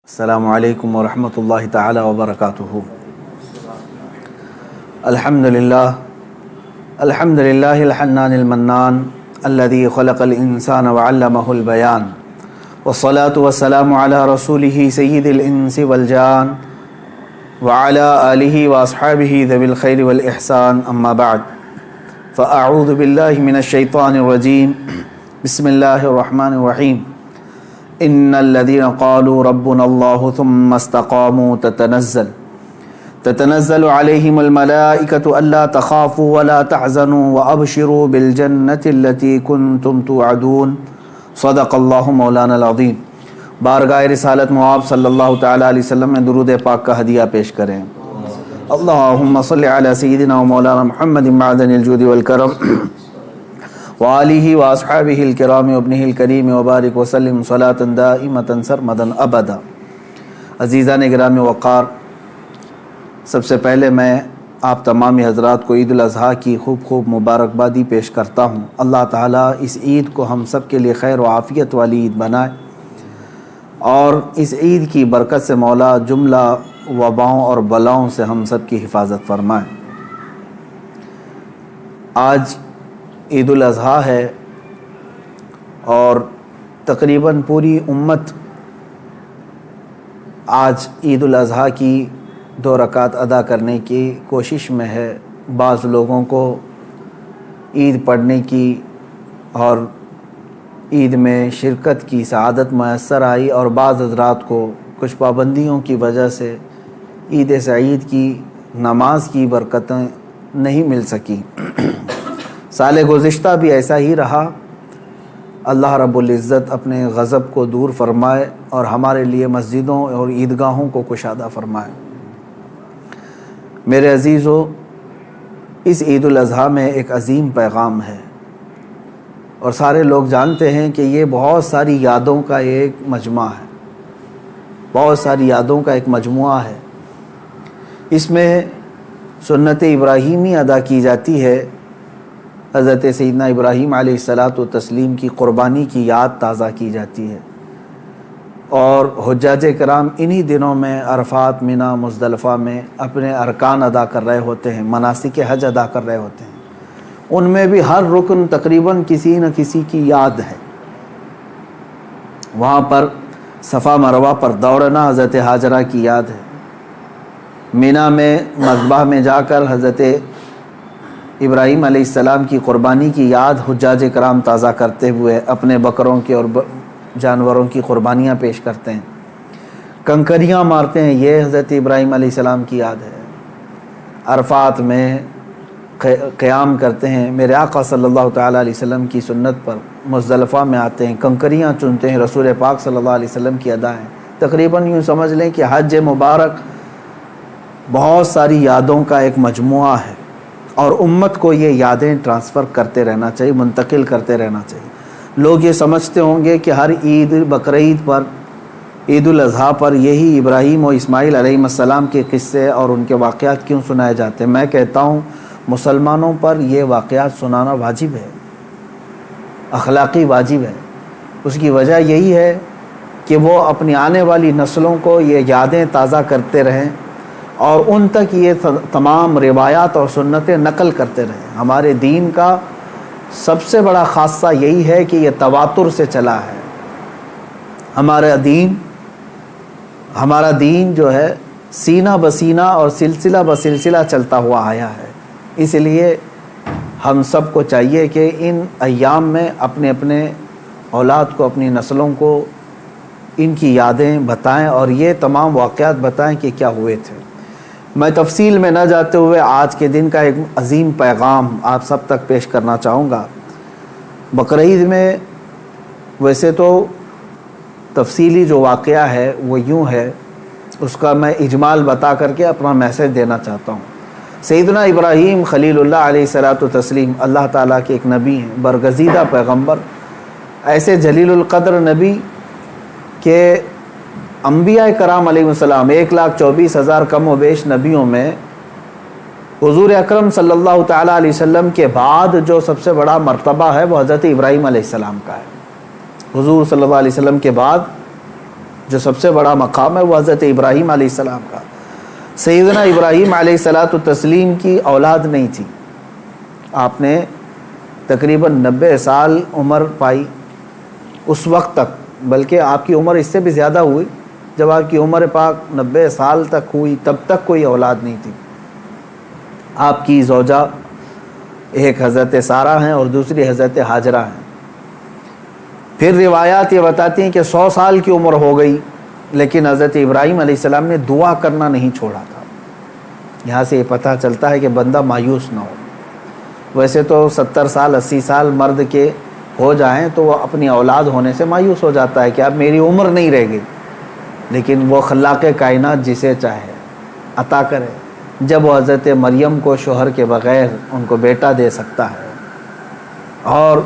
السلام علیکم ورحمۃ اللہ تعالی وبرکاتہ۔ الحمدللہ الحنان المنان الذي خلق الانسان وعلمه البیان والصلاة والسلام علی رسولہ سید الانس والجان وعلی آلہ واصحابہ ذوی الخیر والاحسان، اما بعد فاعوذ باللہ من الشیطان الرجیم، بسم اللہ الرحمن الرحیم۔ ان الذين قالوا ربنا الله ثم استقاموا تتنزل عليهم الملائكة الا تخافوا ولا تحزنوا وابشروا بالجنة التي كنتم توعدون، صدق اللہ مولانا العظیم۔ بارگاہ رسالت مواب صلی اللہ تعالی علیہ وسلم میں درود پاک کا ہدیہ پیش کریں۔ اللہم صل علی سیدنا و مولانا محمد معدن الجود والکرم وآلہ واصحابہ الکرام وابنہ الکریم وبارک وسلم صلاۃ دائمۃ سرمدا ابدا۔ عزیزان گرامی وقار، سب سے پہلے میں آپ تمامی حضرات کو عید الاضحیٰ کی خوب مبارکبادی پیش کرتا ہوں۔ اللہ تعالیٰ اس عید کو ہم سب کے لیے خیر و عافیت والی عید بنائے، اور اس عید کی برکت سے مولا جملہ وباؤں اور بلاؤں سے ہم سب کی حفاظت فرمائے۔ آج عید الاضحیٰ ہے اور تقریباً پوری امت آج عید الاضحیٰ کی 2 رکعت ادا کرنے کی کوشش میں ہے۔ بعض لوگوں کو عید پڑھنے کی اور عید میں شرکت کی سعادت میسر آئی، اور بعض حضرات کو کچھ پابندیوں کی وجہ سے عید سعید کی نماز کی برکتیں نہیں مل سکیں۔ سال گزشتہ بھی ایسا ہی رہا۔ اللہ رب العزت اپنے غضب کو دور فرمائے اور ہمارے لیے مسجدوں اور عیدگاہوں کو کشادہ فرمائے۔ میرے عزیزو، اس عید الاضحیٰ میں ایک عظیم پیغام ہے، اور سارے لوگ جانتے ہیں کہ یہ بہت ساری یادوں کا ایک مجمع ہے، بہت ساری یادوں کا ایک مجموعہ ہے۔ اس میں سنت ابراہیمی ادا کی جاتی ہے۔ حضرت سیدنا ابراہیم علیہ الصلاۃ والتسلیم کی قربانی کی یاد تازہ کی جاتی ہے، اور حجاج کرام انہی دنوں میں عرفات، منی، مزدلفہ میں اپنے ارکان ادا کر رہے ہوتے ہیں، مناسک حج ادا کر رہے ہوتے ہیں۔ ان میں بھی ہر رکن تقریباً کسی نہ کسی کی یاد ہے۔ وہاں پر صفا مروہ پر دوڑنا حضرت ہاجرہ کی یاد ہے۔ منی میں مذبح میں جا کر حضرت ابراہیم علیہ السلام کی قربانی کی یاد حجاج کرام تازہ کرتے ہوئے اپنے بکروں کی اور جانوروں کی قربانیاں پیش کرتے ہیں، کنکریاں مارتے ہیں، یہ حضرت ابراہیم علیہ السلام کی یاد ہے۔ عرفات میں قیام کرتے ہیں، میرے آقا صلی اللہ تعالیٰ علیہ وسلم کی سنت پر مزدلفہ میں آتے ہیں، کنکریاں چنتے ہیں، رسول پاک صلی اللہ علیہ وسلم کی ادا ہے۔ تقریباً یوں سمجھ لیں کہ حج مبارک بہت ساری یادوں کا ایک مجموعہ ہے، اور امت کو یہ یادیں ٹرانسفر کرتے رہنا چاہیے، منتقل کرتے رہنا چاہیے۔ لوگ یہ سمجھتے ہوں گے کہ ہر عید، بقرعید پر، عید الاضحیٰ پر یہی ابراہیم و اسماعیل علیہ السلام کے قصے اور ان کے واقعات کیوں سنائے جاتے ہیں۔ میں کہتا ہوں مسلمانوں پر یہ واقعات سنانا واجب ہے، اخلاقی واجب ہے۔ اس کی وجہ یہی ہے کہ وہ اپنی آنے والی نسلوں کو یہ یادیں تازہ کرتے رہیں، اور ان تک یہ تمام روایات اور سنتیں نقل کرتے رہیں۔ ہمارے دین کا سب سے بڑا خاصہ یہی ہے کہ یہ تواتر سے چلا ہے۔ ہمارا دین جو ہے سینہ بسینہ اور سلسلہ بسلسلہ چلتا ہوا آیا ہے۔ اس لیے ہم سب کو چاہیے کہ ان ایام میں اپنے اپنے اولاد کو، اپنی نسلوں کو ان کی یادیں بتائیں، اور یہ تمام واقعات بتائیں کہ کیا ہوئے تھے۔ میں تفصیل میں نہ جاتے ہوئے آج کے دن کا ایک عظیم پیغام آپ سب تک پیش کرنا چاہوں گا۔ بقرعید میں ویسے تو تفصیلی جو واقعہ ہے وہ یوں ہے، اس کا میں اجمال بتا کر کے اپنا میسج دینا چاہتا ہوں۔ سیدنا ابراہیم خلیل اللہ علیہ الصلاۃ والتسلیم اللہ تعالیٰ کے ایک نبی ہیں، برگزیدہ پیغمبر، ایسے جلیل القدر نبی کہ انبیاء کرام علیہ السلام 1,24,000 کم و بیش نبیوں میں حضور اکرم صلی اللہ تعالیٰ علیہ وسلم کے بعد جو سب سے بڑا مرتبہ ہے وہ حضرت ابراہیم علیہ السلام کا ہے۔ حضور صلی اللہ علیہ وسلم کے بعد جو سب سے بڑا مقام ہے وہ حضرت ابراہیم علیہ السلام کا۔ سیدنا ابراہیم علیہ الصلاۃ والتسلیم کی اولاد نہیں تھی، آپ نے تقریباً 90 سال عمر پائی اس وقت تک، بلکہ آپ کی عمر اس سے بھی زیادہ ہوئی۔ جب آپ کی عمر پاک 90 سال تک ہوئی تب تک کوئی اولاد نہیں تھی۔ آپ کی زوجہ ایک حضرت سارہ ہیں اور دوسری حضرت ہاجرہ ہیں۔ پھر روایات یہ بتاتی ہیں کہ 100 سال کی عمر ہو گئی لیکن حضرت ابراہیم علیہ السلام نے دعا کرنا نہیں چھوڑا تھا۔ یہاں سے یہ پتہ چلتا ہے کہ بندہ مایوس نہ ہو۔ ویسے تو 70 سال 80 سال مرد کے ہو جائیں تو وہ اپنی اولاد ہونے سے مایوس ہو جاتا ہے کہ اب میری عمر نہیں رہ گئی، لیکن وہ خلاق کائنات جسے چاہے عطا کرے۔ جب وہ حضرت مریم کو شوہر کے بغیر ان کو بیٹا دے سکتا ہے، اور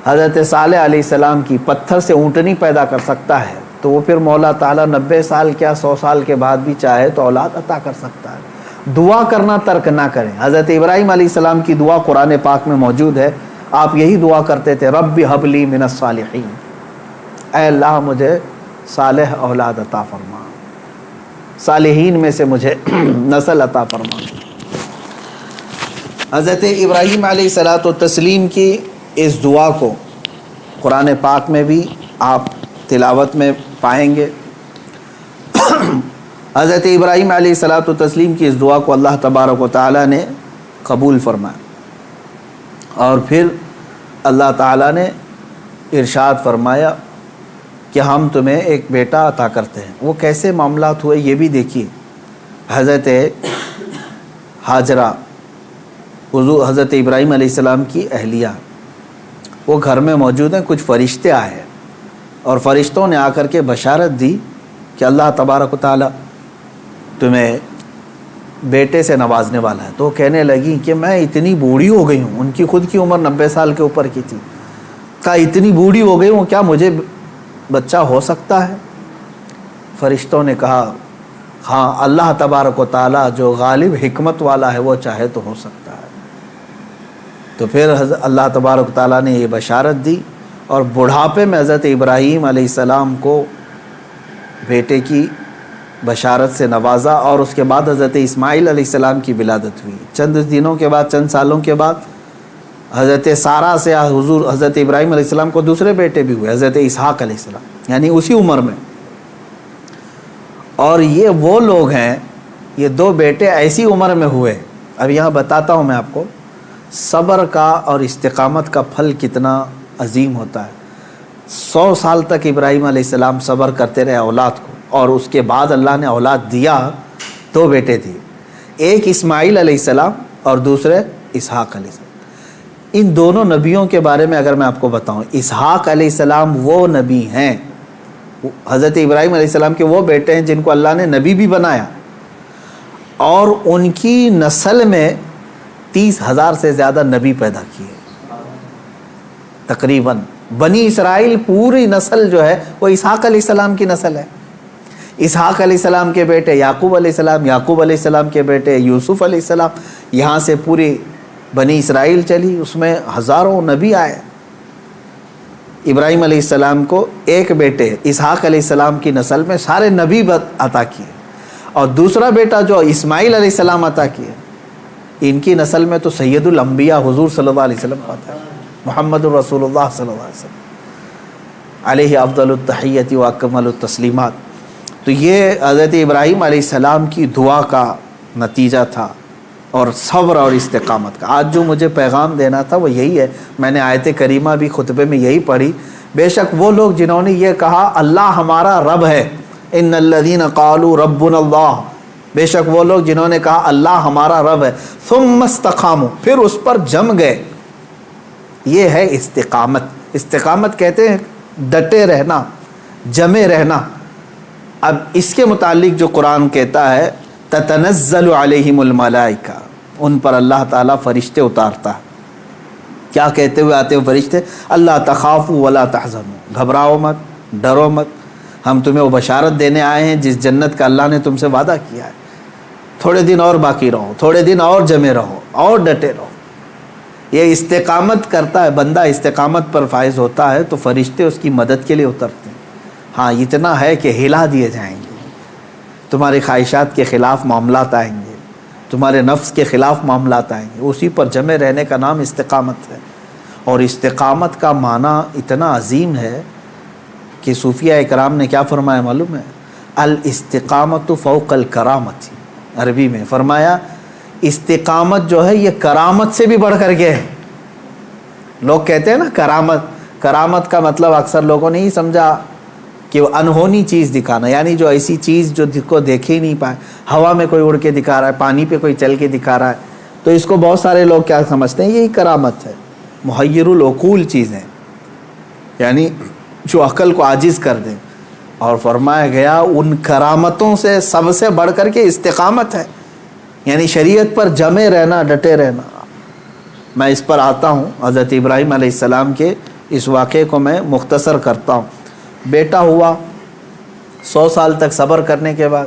حضرت صالح علیہ السلام کی پتھر سے اونٹنی پیدا کر سکتا ہے، تو وہ پھر مولا تعالیٰ 90 سال کیا 100 سال کے بعد بھی چاہے تو اولاد عطا کر سکتا ہے۔ دعا کرنا ترک نہ کریں۔ حضرت ابراہیم علیہ السلام کی دعا قرآن پاک میں موجود ہے۔ آپ یہی دعا کرتے تھے، رب ہب لی من الصالحین، اے اللہ مجھے صالح اولاد عطا فرما، صالحین میں سے مجھے نسل عطا فرما۔ حضرت ابراہیم علیہ الصلاۃ والتسلیم کی اس دعا کو قرآن پاک میں بھی آپ تلاوت میں پائیں گے۔ حضرت ابراہیم علیہ الصلاۃ والتسلیم کی اس دعا کو اللہ تبارک و تعالیٰ نے قبول فرمایا، اور پھر اللہ تعالیٰ نے ارشاد فرمایا کہ ہم تمہیں ایک بیٹا عطا کرتے ہیں۔ وہ کیسے معاملات ہوئے یہ بھی دیکھیے۔ حضرت ہاجرہ حضرت ابراہیم علیہ السلام کی اہلیہ، وہ گھر میں موجود ہیں، کچھ فرشتے آئے اور فرشتوں نے آ کر کے بشارت دی کہ اللہ تبارک و تعالیٰ تمہیں بیٹے سے نوازنے والا ہے۔ تو کہنے لگی کہ میں اتنی بوڑھی ہو گئی ہوں، ان کی خود کی عمر 90 سال کے اوپر کی تھی، کہا اتنی بوڑھی ہو گئی ہوں، کیا مجھے بچہ ہو سکتا ہے؟ فرشتوں نے کہا ہاں، اللہ تبارک و تعالیٰ جو غالب حکمت والا ہے وہ چاہے تو ہو سکتا ہے۔ تو پھر اللہ تبارک و تعالیٰ نے یہ بشارت دی، اور بڑھاپے میں حضرت ابراہیم علیہ السلام کو بیٹے کی بشارت سے نوازا، اور اس کے بعد حضرت اسماعیل علیہ السلام کی ولادت ہوئی۔ چند دنوں کے بعد، چند سالوں کے بعد حضرت سارہ سے حضرت ابراہیم علیہ السلام کو دوسرے بیٹے بھی ہوئے، حضرت اسحاق علیہ السلام، یعنی اسی عمر میں۔ اور یہ وہ لوگ ہیں، یہ 2 بیٹے ایسی عمر میں ہوئے۔ اب یہاں بتاتا ہوں میں آپ کو صبر کا اور استقامت کا پھل کتنا عظیم ہوتا ہے۔ 100 سال تک ابراہیم علیہ السلام صبر کرتے رہے اولاد کو، اور اس کے بعد اللہ نے اولاد دیا، 2 بیٹے تھے، ایک اسماعیل علیہ السلام اور دوسرے اسحاق علیہ السلام۔ ان دونوں نبیوں کے بارے میں اگر میں آپ کو بتاؤں، اسحاق علیہ السلام وہ نبی ہیں، حضرت ابراہیم علیہ السلام کے وہ بیٹے ہیں جن کو اللہ نے نبی بھی بنایا، اور ان کی نسل میں 30,000 سے زیادہ نبی پیدا کیے تقریباً۔ بنی اسرائیل پوری نسل جو ہے وہ اسحاق علیہ السلام کی نسل ہے۔ اسحاق علیہ السلام کے بیٹے یعقوب علیہ السلام، یعقوب علیہ السلام کے بیٹے یوسف علیہ السلام، یہاں سے پوری بنی اسرائیل چلی، اس میں ہزاروں نبی آئے۔ ابراہیم علیہ السلام کو ایک بیٹے اسحاق علیہ السلام کی نسل میں سارے نبی عطا کیے، اور دوسرا بیٹا جو اسماعیل علیہ السلام عطا کیے، ان کی نسل میں تو سید الانبیاء حضور صلی اللہ علیہ وسلم آتا ہے، محمد الرسول اللہ صلی اللہ علیہ وسلم علیہ افضل التحیت و اکمل التسلیمات۔ تو یہ حضرت ابراہیم علیہ السلام کی دعا کا نتیجہ تھا، اور صبر اور استقامت کا۔ آج جو مجھے پیغام دینا تھا وہ یہی ہے۔ میں نے آیت کریمہ بھی خطبے میں یہی پڑھی۔ بے شک وہ لوگ جنہوں نے یہ کہا اللہ ہمارا رب ہے، ان الذین قالوا ربنا اللہ، بے شک وہ لوگ جنہوں نے کہا اللہ ہمارا رب ہے، ثم استقاموا، پھر اس پر جم گئے، یہ ہے استقامت۔ استقامت کہتے ہیں ڈٹے رہنا، جمے رہنا۔ اب اس کے متعلق جو قرآن کہتا ہے تتنزل علیہم الملائکہ، ان پر اللہ تعالیٰ فرشتے اتارتا ہے۔ کیا کہتے ہوئے آتے ہیں فرشتے؟ اللہ تخافوا ولا تحزنوا، گھبراؤ مت، ڈرو مت، ہم تمہیں وہ بشارت دینے آئے ہیں جس جنت کا اللہ نے تم سے وعدہ کیا ہے۔ تھوڑے دن اور باقی رہو، تھوڑے دن اور جمے رہو، اور ڈٹے رہو۔ یہ استقامت کرتا ہے بندہ، استقامت پر فائز ہوتا ہے تو فرشتے اس کی مدد کے لیے اترتے ہیں۔ ہاں اتنا ہے کہ ہلا دیے جائیں گے، تمہاری خواہشات کے خلاف معاملات آئیں گے، تمہارے نفس کے خلاف معاملات آئیں گے، اسی پر جمے رہنے کا نام استقامت ہے۔ اور استقامت کا معنی اتنا عظیم ہے کہ صوفیہ اکرام نے کیا فرمایا معلوم ہے؟ الاستقامت فوق الکرامت، عربی میں فرمایا استقامت جو ہے یہ کرامت سے بھی بڑھ کر کے ہے۔ لوگ کہتے ہیں نا کرامت کا مطلب اکثر لوگوں نے ہی سمجھا کہ وہ انہونی چیز دکھانا، یعنی جو ایسی چیز جو کو دیکھے ہی نہیں پائے، ہوا میں کوئی اڑ کے دکھا رہا ہے، پانی پہ کوئی چل کے دکھا رہا ہے، تو اس کو بہت سارے لوگ کیا سمجھتے ہیں؟ یہی کرامت ہے، محیر العقول چیزیں، یعنی جو عقل کو عاجز کر دیں۔ اور فرمایا گیا ان کرامتوں سے سب سے بڑھ کر کے استقامت ہے، یعنی شریعت پر جمے رہنا، ڈٹے رہنا۔ میں اس پر آتا ہوں، حضرت ابراہیم علیہ السلام کے اس واقعے کو میں مختصر کرتا ہوں۔ بیٹا ہوا، 100 سال تک صبر کرنے کے بعد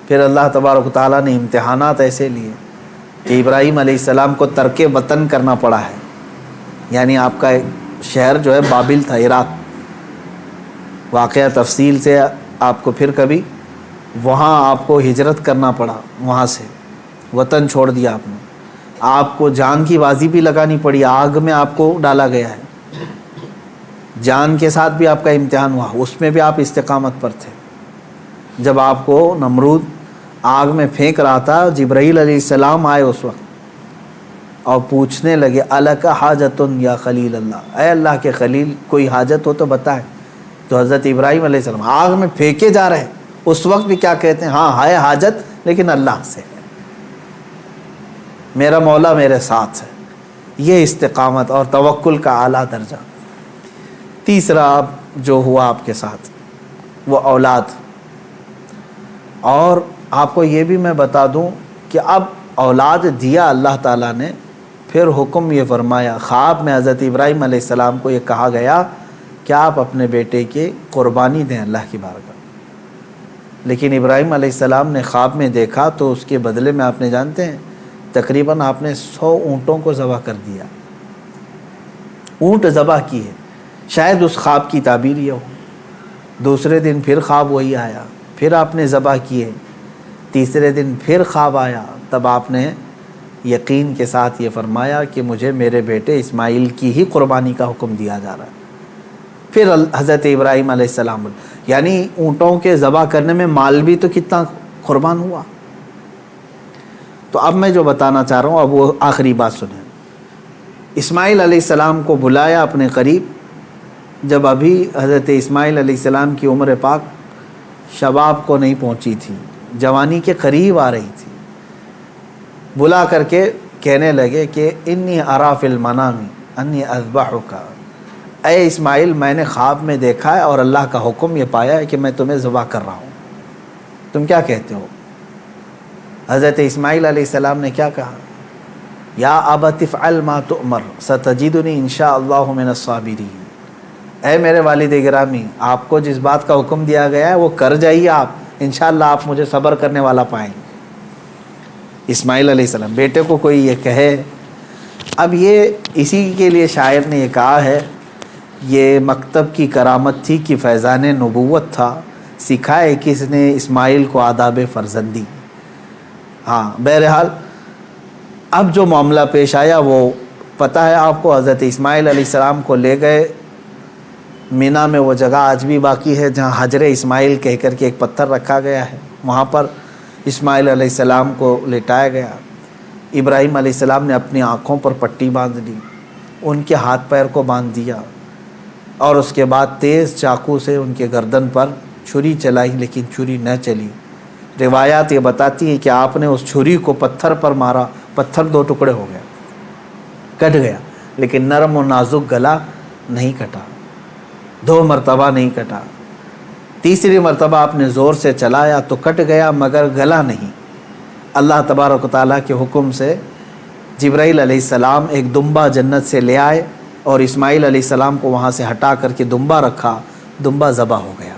پھر اللہ تبارک و تعالیٰ نے امتحانات ایسے لیے کہ ابراہیم علیہ السلام کو ترک وطن کرنا پڑا ہے، یعنی آپ کا شہر جو ہے بابل تھا، عراق۔ واقعہ تفصیل سے آپ کو پھر کبھی، وہاں آپ کو ہجرت کرنا پڑا، وہاں سے وطن چھوڑ دیا آپ نے، آپ کو جان کی بازی بھی لگانی پڑی، آگ میں آپ کو ڈالا گیا ہے، جان کے ساتھ بھی آپ کا امتحان ہوا، اس میں بھی آپ استقامت پر تھے۔ جب آپ کو نمرود آگ میں پھینک رہا تھا، جبرائیل علیہ السلام آئے اس وقت اور پوچھنے لگے الک حاجت یا خلیل اللہ، اے اللہ کے خلیل کوئی حاجت ہو تو بتائیں۔ تو حضرت ابراہیم علیہ السلام آگ میں پھینکے جا رہے ہیں، اس وقت بھی کیا کہتے ہیں؟ ہاں ہے حاجت لیکن اللہ سے ہے، میرا مولا میرے ساتھ ہے۔ یہ استقامت اور توکل کا اعلیٰ درجہ۔ تیسرا جو ہوا آپ کے ساتھ وہ اولاد، اور آپ کو یہ بھی میں بتا دوں کہ اب اولاد دیا اللہ تعالیٰ نے، پھر حکم یہ فرمایا، خواب میں حضرت ابراہیم علیہ السلام کو یہ کہا گیا کہ آپ اپنے بیٹے کی قربانی دیں اللہ کی بارگاہ۔ لیکن ابراہیم علیہ السلام نے خواب میں دیکھا تو اس کے بدلے میں آپ نے جانتے ہیں تقریباً آپ نے 100 اونٹوں کو ذبح کر دیا، اونٹ ذبح کیے۔ شاید اس خواب کی تعبیر یہ ہو۔ دوسرے دن پھر خواب وہی آیا، پھر آپ نے ذبح کیے۔ تیسرے دن پھر خواب آیا، تب آپ نے یقین کے ساتھ یہ فرمایا کہ مجھے میرے بیٹے اسماعیل کی ہی قربانی کا حکم دیا جا رہا ہے۔ پھر حضرت ابراہیم علیہ السلام، یعنی اونٹوں کے ذبح کرنے میں مال بھی تو کتنا قربان ہوا۔ تو اب میں جو بتانا چاہ رہا ہوں، اب وہ آخری بات سنیں۔ اسماعیل علیہ السلام کو بلایا اپنے قریب، جب ابھی حضرت اسماعیل علیہ السلام کی عمر پاک شباب کو نہیں پہنچی تھی، جوانی کے قریب آ رہی تھی، بلا کر کے کہنے لگے کہ انی ارا فی المنام انی اذبحک، اے اسماعیل میں نے خواب میں دیکھا ہے اور اللہ کا حکم یہ پایا ہے کہ میں تمہیں ذبح کر رہا ہوں، تم کیا کہتے ہو؟ حضرت اسماعیل علیہ السلام نے کیا کہا؟ یا ابت افعل ما تؤمر ستجدنی انشاء اللہ من الصابرین، اے میرے والد گرامی آپ کو جس بات کا حکم دیا گیا ہے وہ کر جائیے، آپ انشاءاللہ آپ مجھے صبر کرنے والا پائیں گے۔ اسماعیل علیہ السلام بیٹے کو کوئی یہ کہے، اب یہ اسی کے لیے شاعر نے یہ کہا ہے، یہ مکتب کی کرامت تھی کہ فیضان نبوت تھا، سکھائے کس نے اسماعیل کو آداب فرزندی۔ ہاں بہرحال اب جو معاملہ پیش آیا وہ پتہ ہے آپ کو، حضرت اسماعیل علیہ السلام کو لے گئے مینا میں، وہ جگہ آج بھی باقی ہے جہاں حجر اسماعیل کہہ کر کے ایک پتھر رکھا گیا ہے، وہاں پر اسماعیل علیہ السلام کو لٹایا گیا۔ ابراہیم علیہ السلام نے اپنی آنکھوں پر پٹی باندھ لی، ان کے ہاتھ پیر کو باندھ دیا، اور اس کے بعد تیز چاقو سے ان کے گردن پر چھری چلائی، لیکن چھری نہ چلی۔ روایات یہ بتاتی ہیں کہ آپ نے اس چھری کو پتھر پر مارا، پتھر 2 ٹکڑے ہو گیا، کٹ گیا، لیکن نرم و نازک گلا نہیں کٹا، 2 مرتبہ نہیں کٹا۔ تیسری مرتبہ آپ نے زور سے چلایا تو کٹ گیا مگر گلا نہیں۔ اللہ تبارک و تعالیٰ کے حکم سے جبرائیل علیہ السلام ایک دمبا جنت سے لے آئے اور اسماعیل علیہ السلام کو وہاں سے ہٹا کر کے دمبا رکھا، دمبا ذبح ہو گیا۔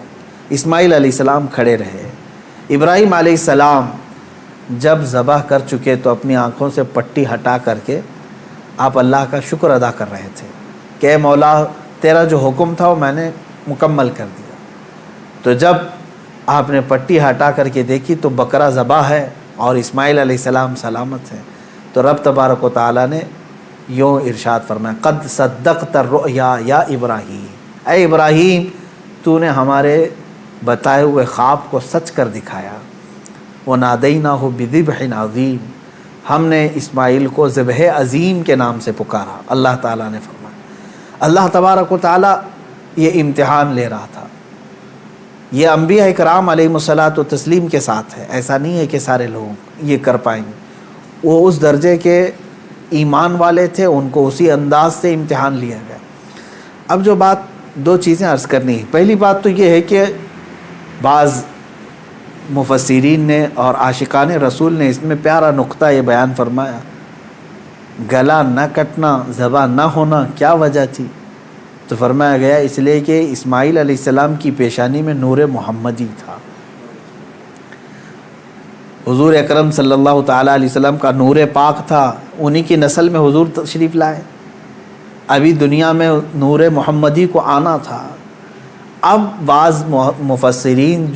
اسماعیل علیہ السلام کھڑے رہے۔ ابراہیم علیہ السلام جب ذبح کر چکے تو اپنی آنکھوں سے پٹی ہٹا کر کے آپ اللہ کا شکر ادا کر رہے تھے کہ اے مولا تیرا جو حکم تھا وہ میں نے مکمل کر دیا۔ تو جب آپ نے پٹی ہٹا کر کے دیکھی تو بکرا ذبح ہے اور اسماعیل علیہ السلام سلامت ہیں، تو رب تبارک و تعالیٰ نے یوں ارشاد فرمایا قد صدقت الرؤیا یا ابراہیم، اے ابراہیم تو نے ہمارے بتائے ہوئے خواب کو سچ کر دکھایا۔ وَنَادَيْنَاهُ بِذِبْحٍ عَظِيمٍ، ہم نے اسماعیل کو ذبح عظیم کے نام سے پکارا۔ اللہ تعالیٰ نے فرمایا، اللہ تبارک و تعالیٰ یہ امتحان لے رہا تھا۔ یہ انبیاء اکرام علیہم الصلاۃ و تسلیم کے ساتھ ہے، ایسا نہیں ہے کہ سارے لوگ یہ کر پائیں گے۔ وہ اس درجے کے ایمان والے تھے، ان کو اسی انداز سے امتحان لیا گیا۔ اب جو بات دو چیزیں عرض کرنی ہے، پہلی بات تو یہ ہے کہ بعض مفسرین نے اور عاشقان رسول نے اس میں پیارا نقطہ یہ بیان فرمایا، گلا نہ کٹنا، ذبح نہ ہونا کیا وجہ تھی؟ تو فرمایا گیا اس لیے کہ اسماعیل علیہ السلام کی پیشانی میں نور محمدی تھا۔ حضور اکرم صلی اللہ تعالیٰ علیہ وسلم کا نور پاک تھا، انہی کی نسل میں حضور تشریف لائے، ابھی دنیا میں نور محمدی کو آنا تھا۔ اب بعض مفسرین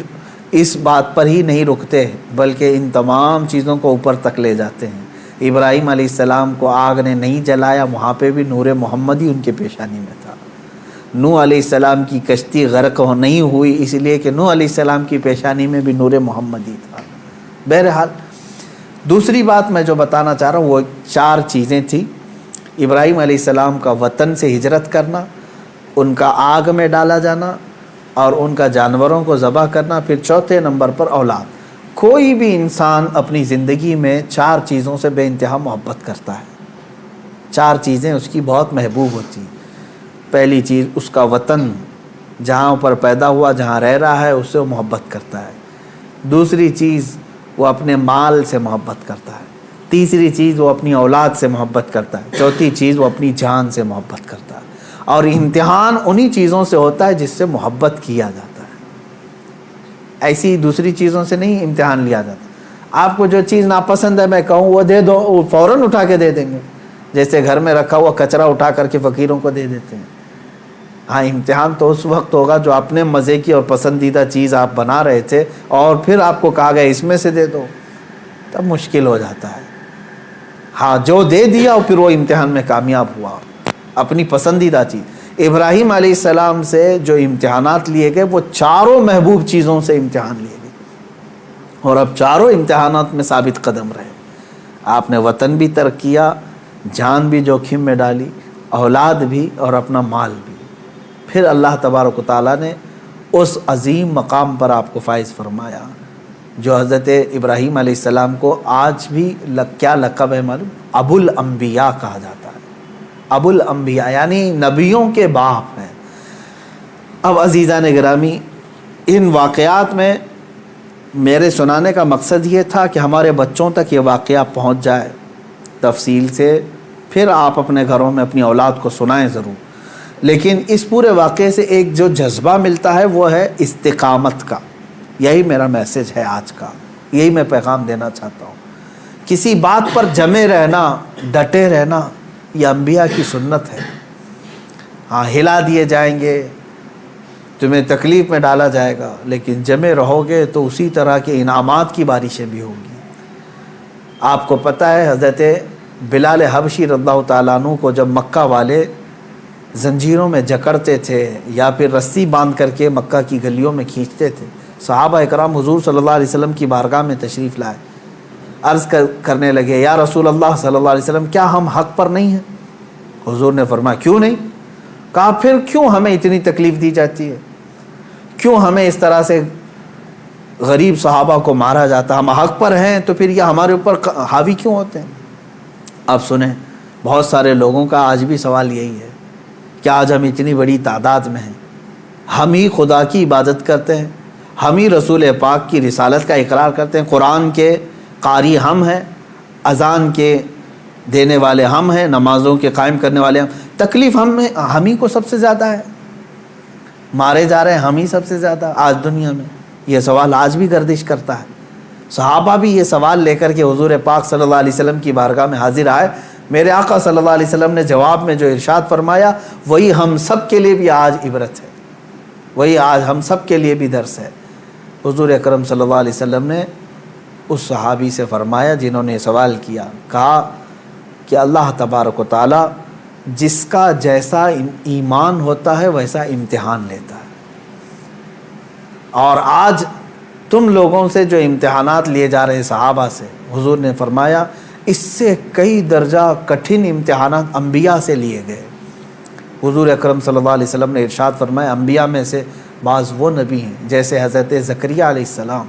اس بات پر ہی نہیں رکتے بلکہ ان تمام چیزوں کو اوپر تک لے جاتے ہیں۔ ابراہیم علیہ السلام کو آگ نے نہیں جلایا، وہاں پہ بھی نور محمدی ان کے پیشانی میں تھا۔ نوح علیہ السلام کی کشتی غرق نہیں ہوئی اس لیے کہ نوح علیہ السلام کی پیشانی میں بھی نور محمدی تھا۔ بہرحال دوسری بات میں جو بتانا چاہ رہا ہوں وہ 4 چیزیں تھیں۔ ابراہیم علیہ السلام کا وطن سے ہجرت کرنا، ان کا آگ میں ڈالا جانا اور ان کا جانوروں کو ذبح کرنا، پھر چوتھے نمبر پر اولاد۔ کوئی بھی انسان اپنی زندگی میں 4 چیزوں سے بے انتہا محبت کرتا ہے، 4 چیزیں اس کی بہت محبوب ہوتی ہیں۔ پہلی چیز اس کا وطن، جہاں پر پیدا ہوا، جہاں رہ رہا ہے، اس سے وہ محبت کرتا ہے۔ دوسری چیز وہ اپنے مال سے محبت کرتا ہے۔ تیسری چیز وہ اپنی اولاد سے محبت کرتا ہے۔ چوتھی چیز وہ اپنی جان سے محبت کرتا ہے۔ اور امتحان انہی چیزوں سے ہوتا ہے جس سے محبت کیا جاتا ہے، ایسی دوسری چیزوں سے نہیں امتحان لیا جاتا۔ آپ کو جو چیز ناپسند ہے میں کہوں وہ دے دو، وہ فوراً اٹھا کے دے دیں گے، جیسے گھر میں رکھا ہوا کچرا اٹھا کر کے فقیروں کو دے دیتے ہیں۔ ہاں امتحان تو اس وقت ہوگا جو اپنے مزے کی اور پسندیدہ چیز آپ بنا رہے تھے اور پھر آپ کو کہا گیا اس میں سے دے دو، تب مشکل ہو جاتا ہے۔ ہاں جو دے دیا اور پھر وہ امتحان میں کامیاب ہوا، اپنی پسندیدہ چیز۔ ابراہیم علیہ السلام سے جو امتحانات لیے گئے وہ 4 محبوب چیزوں سے امتحان لیے گئے، اور اب 4 امتحانات میں ثابت قدم رہے۔ آپ نے وطن بھی ترک کیا، جان بھی جوخم میں ڈالی، اولاد بھی اور اپنا مال بھی۔ پھر اللہ تبارک و تعالیٰ نے اس عظیم مقام پر آپ کو فائز فرمایا جو حضرت ابراہیم علیہ السلام کو آج بھی کیا لقب ہے معلوم؟ ابو الانبیاء کہا جاتا ہے۔ ابو الانبیاء یعنی نبیوں کے باپ ہیں۔ اب عزیزان گرامی، ان واقعات میں میرے سنانے کا مقصد یہ تھا کہ ہمارے بچوں تک یہ واقعہ پہنچ جائے تفصیل سے، پھر آپ اپنے گھروں میں اپنی اولاد کو سنائیں ضرور۔ لیکن اس پورے واقعے سے ایک جو جذبہ ملتا ہے وہ ہے استقامت کا۔ یہی میرا میسج ہے آج کا، یہی میں پیغام دینا چاہتا ہوں۔ کسی بات پر جمے رہنا، ڈٹے رہنا، یہ انبیاء کی سنت ہے۔ ہاں ہلا دیے جائیں گے، تمہیں تکلیف میں ڈالا جائے گا، لیکن جمے رہو گے تو اسی طرح کے انعامات کی بارشیں بھی ہوں گی۔ آپ کو پتہ ہے حضرت بلال حبشی رضی اللہ تعالیٰ عنہ کو جب مکہ والے زنجیروں میں جکڑتے تھے یا پھر رسی باندھ کر کے مکہ کی گلیوں میں کھینچتے تھے، صحابہ اکرام حضور صلی اللہ علیہ وسلم کی بارگاہ میں تشریف لائے، عرض کرنے لگے یا رسول اللہ صلی اللہ علیہ وسلم کیا ہم حق پر نہیں ہیں؟ حضور نے فرمایا کیوں نہیں؟ کہا پھر کیوں ہمیں اتنی تکلیف دی جاتی ہے، کیوں ہمیں اس طرح سے غریب صحابہ کو مارا جاتا؟ ہم حق پر ہیں تو پھر یہ ہمارے اوپر حاوی کیوں ہوتے ہیں؟ اب سنیں، بہت سارے لوگوں کا آج بھی سوال یہی ہے کہ آج ہم اتنی بڑی تعداد میں ہیں، ہم ہی خدا کی عبادت کرتے ہیں، ہم ہی رسول پاک کی رسالت کا اقرار کرتے ہیں، قرآن کے قاری ہم ہیں، اذان کے دینے والے ہم ہیں، نمازوں کے قائم کرنے والے ہم، تکلیف ہم ہی کو سب سے زیادہ ہے، مارے جا رہے ہیں ہم ہی سب سے زیادہ آج دنیا میں۔ یہ سوال آج بھی گردش کرتا ہے۔ صحابہ بھی یہ سوال لے کر کے حضور پاک صلی اللہ علیہ وسلم کی بارگاہ میں حاضر آئے۔ میرے آقا صلی اللہ علیہ وسلم نے جواب میں جو ارشاد فرمایا وہی ہم سب کے لیے بھی آج عبرت ہے۔ وہی آج ہم سب کے لیے بھی درس ہے۔ حضور اکرم صلی اللہ علیہ وسلم نے اس صحابی سے فرمایا جنہوں نے سوال کیا، کہا کہ اللہ تبارک و تعالی جس کا جیسا ایمان ہوتا ہے ویسا امتحان لیتا ہے، اور آج تم لوگوں سے جو امتحانات لیے جا رہے صحابہ سے، حضور نے فرمایا اس سے کئی درجہ کٹھن امتحانات انبیاء سے لیے گئے۔ حضور اکرم صلی اللہ علیہ وسلم نے ارشاد فرمایا انبیاء میں سے بعض وہ نبی ہیں جیسے حضرت زکریہ علیہ السلام،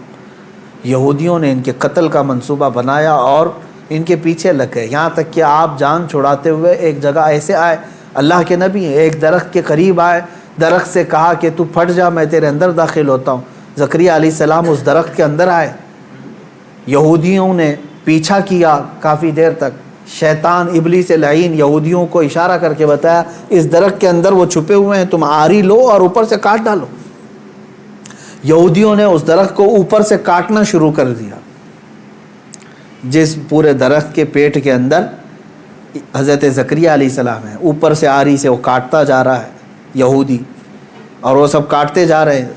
یہودیوں نے ان کے قتل کا منصوبہ بنایا اور ان کے پیچھے لگ گئے، یہاں تک کہ آپ جان چھڑاتے ہوئے ایک جگہ ایسے آئے، اللہ کے نبی ہیں، ایک درخت کے قریب آئے، درخت سے کہا کہ تو پھٹ جا میں تیرے اندر داخل ہوتا ہوں۔ زکریہ علیہ السلام اس درخت کے اندر آئے، یہودیوں نے پیچھا کیا کافی دیر تک، شیطان ابلیس لعین یہودیوں کو اشارہ کر کے بتایا اس درخت کے اندر وہ چھپے ہوئے ہیں، تم آری لو اور اوپر سے کاٹ ڈالو۔ یہودیوں نے اس درخت کو اوپر سے کاٹنا شروع کر دیا، جس پورے درخت کے پیٹ کے اندر حضرت زکریہ علیہ السلام ہے، اوپر سے آری سے وہ کاٹتا جا رہا ہے یہودی، اور وہ سب کاٹتے جا رہے ہیں۔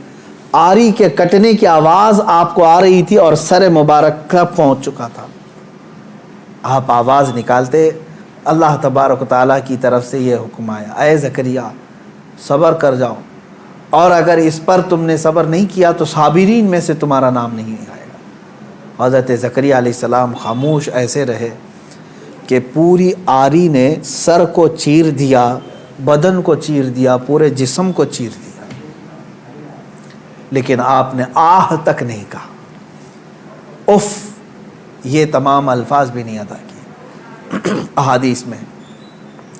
آری کے کٹنے کی آواز آپ کو آ رہی تھی اور سر مبارک کا پہنچ چکا تھا، آپ آواز نکالتے، اللہ تبارک و تعالیٰ کی طرف سے یہ حکم آیا اے زکریا صبر کر جاؤ، اور اگر اس پر تم نے صبر نہیں کیا تو صابرین میں سے تمہارا نام نہیں آئے گا۔ حضرت زکریا علیہ السلام خاموش ایسے رہے کہ پوری آری نے سر کو چیر دیا، بدن کو چیر دیا، پورے جسم کو چیر دیا، لیکن آپ نے آہ تک نہیں کہا، اف یہ تمام الفاظ بھی نہیں ادا کیے۔ احادیث میں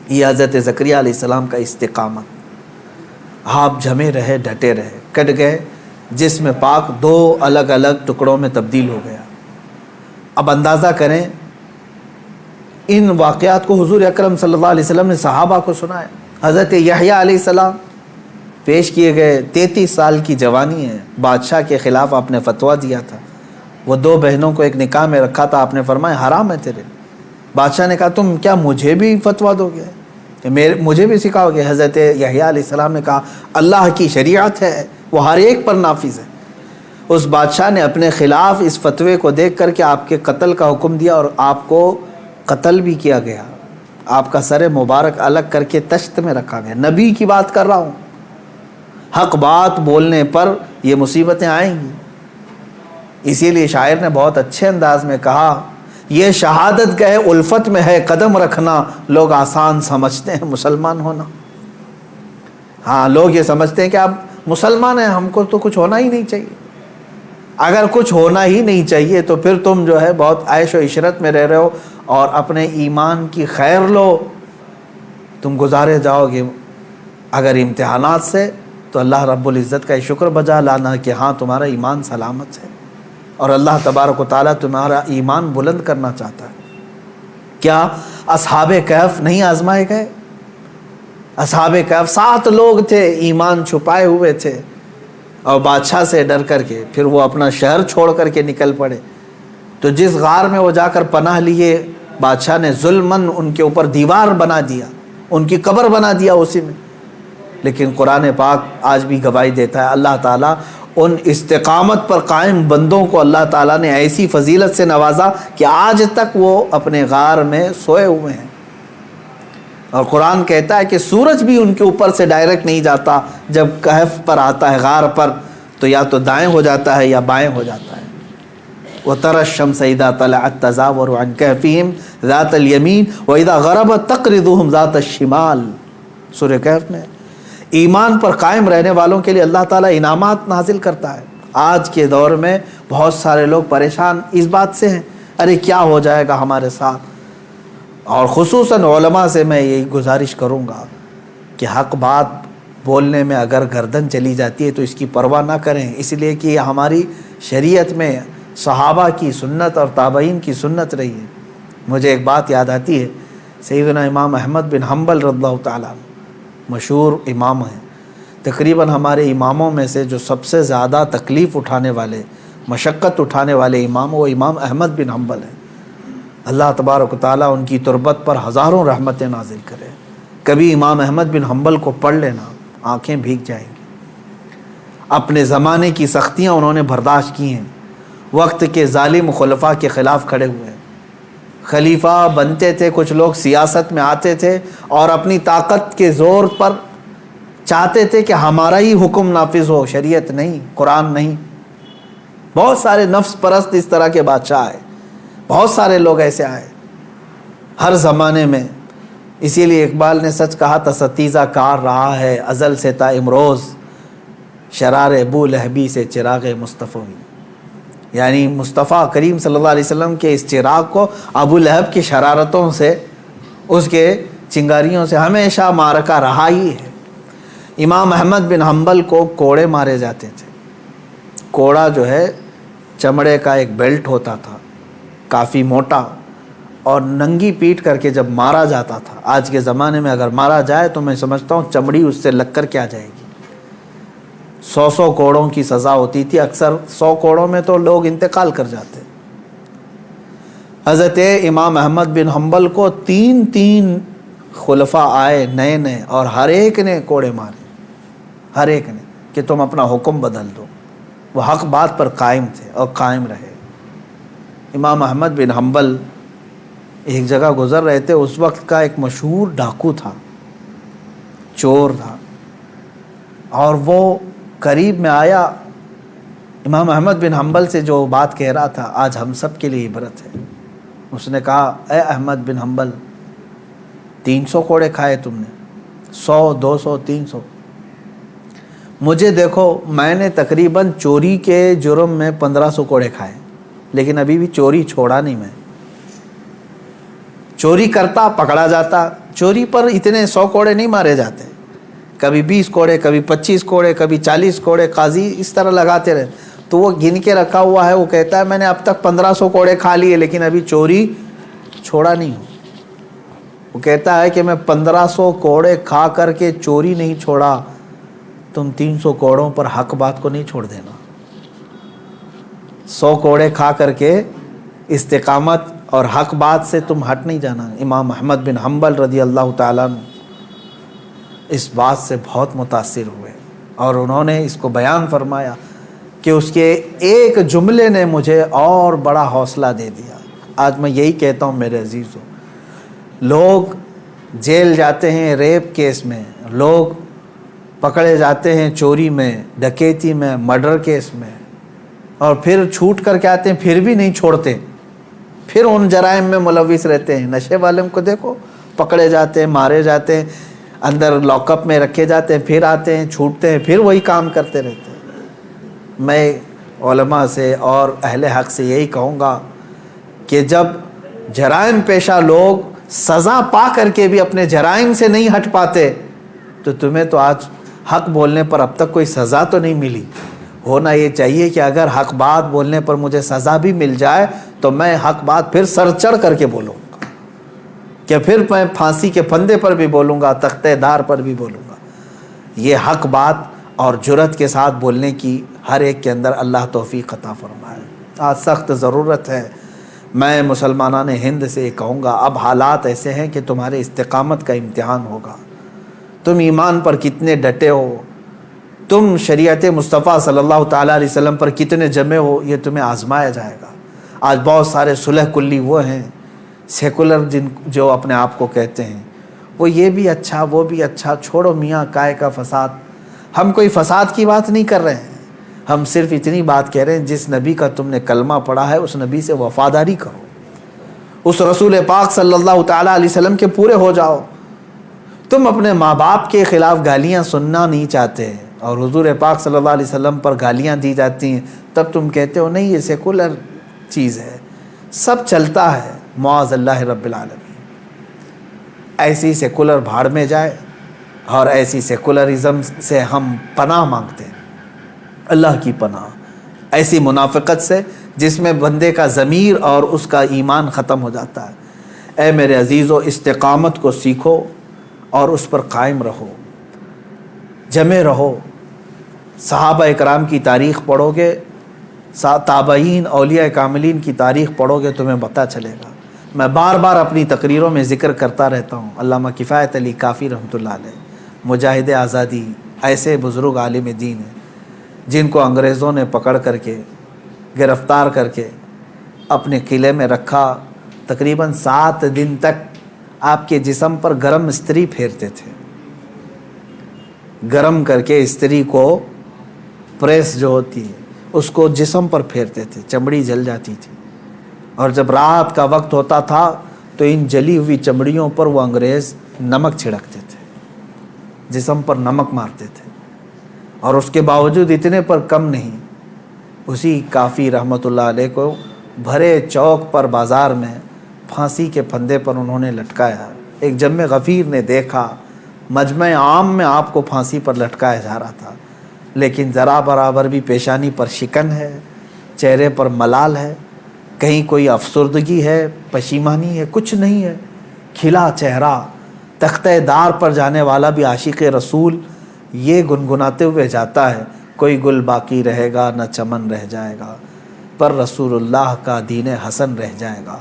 یہ حضرت زکریا علیہ السلام کا استقامت، آپ جمے رہے، ڈٹے رہے، کٹ گئے، جسم پاک دو الگ الگ ٹکڑوں میں تبدیل ہو گیا۔ اب اندازہ کریں ان واقعات کو حضور اکرم صلی اللہ علیہ وسلم نے صحابہ کو سنایا۔ حضرت یحییٰ علیہ السلام پیش کیے گئے، 33 سال کی جوانی ہے، بادشاہ کے خلاف آپ نے فتویٰ دیا تھا، وہ دو بہنوں کو ایک نکاح میں رکھا تھا، آپ نے فرمایا حرام ہے تیرے۔ بادشاہ نے کہا تم کیا مجھے بھی فتویٰ دو گے، مجھے بھی سکھاؤ گے؟ حضرت یحییٰ علیہ السلام نے کہا اللہ کی شریعت ہے، وہ ہر ایک پر نافذ ہے۔ اس بادشاہ نے اپنے خلاف اس فتوے کو دیکھ کر کے آپ کے قتل کا حکم دیا، اور آپ کو قتل بھی کیا گیا، آپ کا سر مبارک الگ کر کے تشت میں رکھا گیا۔ نبی کی بات کر رہا ہوں، حق بات بولنے پر یہ مصیبتیں آئیں گی۔ اسی لیے شاعر نے بہت اچھے انداز میں کہا یہ شہادت گئے الفت میں ہے قدم رکھنا، لوگ آسان سمجھتے ہیں مسلمان ہونا۔ ہاں لوگ یہ سمجھتے ہیں کہ آپ مسلمان ہیں، ہم کو تو کچھ ہونا ہی نہیں چاہیے۔ اگر کچھ ہونا ہی نہیں چاہیے تو پھر تم جو ہے بہت عیش و عشرت میں رہ رہے ہو، اور اپنے ایمان کی خیر لو، تم گزارے جاؤ گے۔ اگر امتحانات سے تو اللہ رب العزت کا شکر بجا لانا کہ ہاں تمہارا ایمان سلامت ہے، اور اللہ تبارک و تعالیٰ تمہارا ایمان بلند کرنا چاہتا ہے۔ کیا اصحاب کہف نہیں آزمائے گئے؟ اصحاب کہف 7 لوگ تھے، ایمان چھپائے ہوئے تھے، اور بادشاہ سے ڈر کر کے پھر وہ اپنا شہر چھوڑ کر کے نکل پڑے۔ تو جس غار میں وہ جا کر پناہ لیے، بادشاہ نے ظلماً ان کے اوپر دیوار بنا دیا، ان کی قبر بنا دیا اسی میں۔ لیکن قرآن پاک آج بھی گواہی دیتا ہے، اللہ تعالیٰ ان استقامت پر قائم بندوں کو اللہ تعالیٰ نے ایسی فضیلت سے نوازا کہ آج تک وہ اپنے غار میں سوئے ہوئے ہیں۔ اور قرآن کہتا ہے کہ سورج بھی ان کے اوپر سے ڈائریکٹ نہیں جاتا، جب کہف پر آتا ہے غار پر تو یا تو دائیں ہو جاتا ہے یا بائیں ہو جاتا ہے۔ وَتَرَى الشَّمْسَ إِذَا طَلَعَت تَزَاوَرُ عَنْ كَهْفِهِمْ ذَاتَ الْيَمِينِ وَإِذَا غَرَبَتْ تَقْرِضُهُمْ ذَاتَ الشِّمَالِ۔ سورہ کہف میں ایمان پر قائم رہنے والوں کے لیے اللہ تعالیٰ انعامات نازل کرتا ہے۔ آج کے دور میں بہت سارے لوگ پریشان اس بات سے ہیں، ارے کیا ہو جائے گا ہمارے ساتھ، اور خصوصاً علماء سے میں یہی گزارش کروں گا کہ حق بات بولنے میں اگر گردن چلی جاتی ہے تو اس کی پرواہ نہ کریں، اس لیے کہ یہ ہماری شریعت میں صحابہ کی سنت اور تابعین کی سنت رہی ہے۔ مجھے ایک بات یاد آتی ہے، سیدنا امام احمد بن حنبل رضی اللہ تعالیٰ مشہور امام ہیں، تقریباً ہمارے اماموں میں سے جو سب سے زیادہ تکلیف اٹھانے والے، مشقت اٹھانے والے امام، وہ امام احمد بن حنبل ہیں۔ اللہ تبارک و تعالیٰ ان کی تربت پر ہزاروں رحمتیں نازل کرے۔ کبھی امام احمد بن حنبل کو پڑھ لینا، آنکھیں بھیگ جائیں گی۔ اپنے زمانے کی سختیاں انہوں نے برداشت کی ہیں، وقت کے ظالم خلفاء کے خلاف کھڑے ہوئے ہیں۔ خلیفہ بنتے تھے کچھ لوگ، سیاست میں آتے تھے اور اپنی طاقت کے زور پر چاہتے تھے کہ ہمارا ہی حکم نافذ ہو، شریعت نہیں، قرآن نہیں۔ بہت سارے نفس پرست اس طرح کے بادشاہ آئے، بہت سارے لوگ ایسے آئے ہر زمانے میں۔ اسی لیے اقبال نے سچ کہا تھا، ستیزہ کار رہا ہے ازل سے تا امروز، شرار ابو لہبی سے چراغ مصطفی۔ یعنی مصطفیٰ کریم صلی اللہ علیہ وسلم کے اس چراغ کو ابو لہب کی شرارتوں سے، اس کے چنگاریوں سے ہمیشہ معرکہ رہا ہی ہے۔ امام احمد بن حنبل کو کوڑے مارے جاتے تھے۔ کوڑا جو ہے چمڑے کا ایک بیلٹ ہوتا تھا، کافی موٹا، اور ننگی پیٹ کر کے جب مارا جاتا تھا۔ آج کے زمانے میں اگر مارا جائے تو میں سمجھتا ہوں چمڑی اس سے لگ کر کیا جائے گی۔ 100 کوڑوں کی سزا ہوتی تھی، اکثر 100 کوڑوں میں تو لوگ انتقال کر جاتے۔ حضرت امام احمد بن حنبل کو 3 خلفاء آئے نئے نئے، اور ہر ایک نے کوڑے مارے، ہر ایک نے، کہ تم اپنا حکم بدل دو۔ وہ حق بات پر قائم تھے اور قائم رہے۔ امام احمد بن حنبل ایک جگہ گزر رہے تھے، اس وقت کا ایک مشہور ڈاکو تھا، چور تھا، اور وہ قریب میں آیا۔ امام احمد بن حنبل سے جو بات کہہ رہا تھا آج ہم سب کے لیے عبرت ہے۔ اس نے کہا، اے احمد بن حنبل، 300 کوڑے کھائے تم نے، 100 200 300، مجھے دیکھو، میں نے تقریباً چوری کے جرم میں 1500 کوڑے کھائے، لیکن ابھی بھی چوری چھوڑا نہیں میں۔ چوری کرتا پکڑا جاتا، چوری پر اتنے 100 کوڑے نہیں مارے جاتے، کبھی 20 کوڑے، کبھی 25 کوڑے، کبھی 40 کوڑے، قاضی اس طرح لگاتے رہے۔ تو وہ گن کے رکھا ہوا ہے، وہ کہتا ہے میں نے اب تک 1500 کوڑے کھا لیے لیکن ابھی چوری چھوڑا نہیں ہوں۔ وہ کہتا ہے کہ میں 1500 کوڑے کھا کر کے چوری نہیں چھوڑا، تم 300 کوڑوں پر حق بات کو نہیں چھوڑ دینا۔ 100 کوڑے کھا کر کے استقامت اور حق بات سے تم ہٹ نہیں جانا۔ امام احمد بن حنبل رضی اللہ تعالیٰ عنہ اس بات سے بہت متاثر ہوئے، اور انہوں نے اس کو بیان فرمایا کہ اس کے ایک جملے نے مجھے اور بڑا حوصلہ دے دیا۔ آج میں یہی کہتا ہوں میرے عزیزوں، لوگ جیل جاتے ہیں ریپ کیس میں، لوگ پکڑے جاتے ہیں چوری میں، ڈکیتی میں، مرڈر کیس میں، اور پھر چھوٹ کر کے آتے ہیں، پھر بھی نہیں چھوڑتے، پھر ان جرائم میں ملوث رہتے ہیں۔ نشے والے کو دیکھو، پکڑے جاتے ہیں، مارے جاتے ہیں، اندر لاک اپ میں رکھے جاتے ہیں، پھر آتے ہیں، چھوٹتے ہیں، پھر وہی کام کرتے رہتے ہیں۔ میں علماء سے اور اہل حق سے یہی کہوں گا کہ جب جرائم پیشہ لوگ سزا پا کر کے بھی اپنے جرائم سے نہیں ہٹ پاتے، تو تمہیں تو آج حق بولنے پر اب تک کوئی سزا تو نہیں ملی۔ ہونا یہ چاہیے کہ اگر حق بات بولنے پر مجھے سزا بھی مل جائے تو میں حق بات پھر سر چڑھ کر کے بولوں گا، کہ پھر میں پھانسی کے پھندے پر بھی بولوں گا، تختہ دار پر بھی بولوں گا۔ یہ حق بات اور جرأت کے ساتھ بولنے کی ہر ایک کے اندر اللہ توفیق عطا فرمائے۔ آج سخت ضرورت ہے۔ میں مسلمانان ہند سے یہ کہوں گا، اب حالات ایسے ہیں کہ تمہارے استقامت کا امتحان ہوگا۔ تم ایمان پر کتنے ڈٹے ہو، تم شریعت مصطفیٰ صلی اللہ تعالیٰ علیہ وسلم پر کتنے جمے ہو، یہ تمہیں آزمایا جائے گا۔ آج بہت سارے صلح کلی وہ ہیں، سیکولر جو اپنے آپ کو کہتے ہیں، وہ یہ بھی اچھا وہ بھی اچھا، چھوڑو میاں کائے کا فساد۔ ہم کوئی فساد کی بات نہیں کر رہے ہیں، ہم صرف اتنی بات کہہ رہے ہیں، جس نبی کا تم نے کلمہ پڑھا ہے اس نبی سے وفاداری کرو، اس رسول پاک صلی اللہ تعالیٰ علیہ وسلم کے پورے ہو جاؤ۔ تم اپنے ماں باپ کے خلاف گالیاں سننا نہیں چاہتے، اور حضور پاک صلی اللہ علیہ وسلم پر گالیاں دی جاتی ہیں، تب تم کہتے ہو نہیں یہ سیکولر چیز ہے، سب چلتا ہے، معاذ اللہ رب العالمین۔ ایسی سیکولر بھاڑ میں جائے، اور ایسی سیکولرزم سے ہم پناہ مانگتے ہیں، اللہ کی پناہ، ایسی منافقت سے جس میں بندے کا ضمیر اور اس کا ایمان ختم ہو جاتا ہے۔ اے میرے عزیزو، استقامت کو سیکھو اور اس پر قائم رہو، جمے رہو۔ صحابہ اکرام کی تاریخ پڑھو گے، تابعین، اولیاء کاملین کی تاریخ پڑھو گے، تمہیں پتہ چلے گا۔ میں بار بار اپنی تقریروں میں ذکر کرتا رہتا ہوں، علامہ کفایت علی کافی رحمۃ اللہ علیہ، مجاہد آزادی، ایسے بزرگ عالم دین ہیں جن کو انگریزوں نے پکڑ کر کے گرفتار کر کے اپنے قلعے میں رکھا، تقریباً 7 دن تک آپ کے جسم پر گرم استری پھیرتے تھے، گرم کر کے استری کو، پریس جو ہوتی ہے اس کو جسم پر پھیرتے تھے، چمڑی جل جاتی تھی، اور جب رات کا وقت ہوتا تھا تو ان جلی ہوئی چمڑیوں پر وہ انگریز نمک چھڑکتے تھے، جسم پر نمک مارتے تھے، اور اس کے باوجود اتنے پر کم نہیں، اسی کافی رحمۃ اللہ علیہ کو بھرے چوک پر بازار میں پھانسی کے پھندے پر انہوں نے لٹکایا۔ ایک جم غفیر نے دیکھا، مجمع عام میں آپ کو پھانسی پر لٹکایا جا رہا تھا، لیکن ذرا برابر بھی پیشانی پر شکن ہے، چہرے پر ملال ہے، کہیں کوئی افسردگی ہے، پشیمانی ہے، کچھ نہیں ہے، کھلا چہرہ، تختہ دار پر جانے والا بھی عاشق رسول یہ گنگناتے ہوئے جاتا ہے، کوئی گل باقی رہے گا نہ چمن رہ جائے گا، پر رسول اللہ کا دین حسن رہ جائے گا،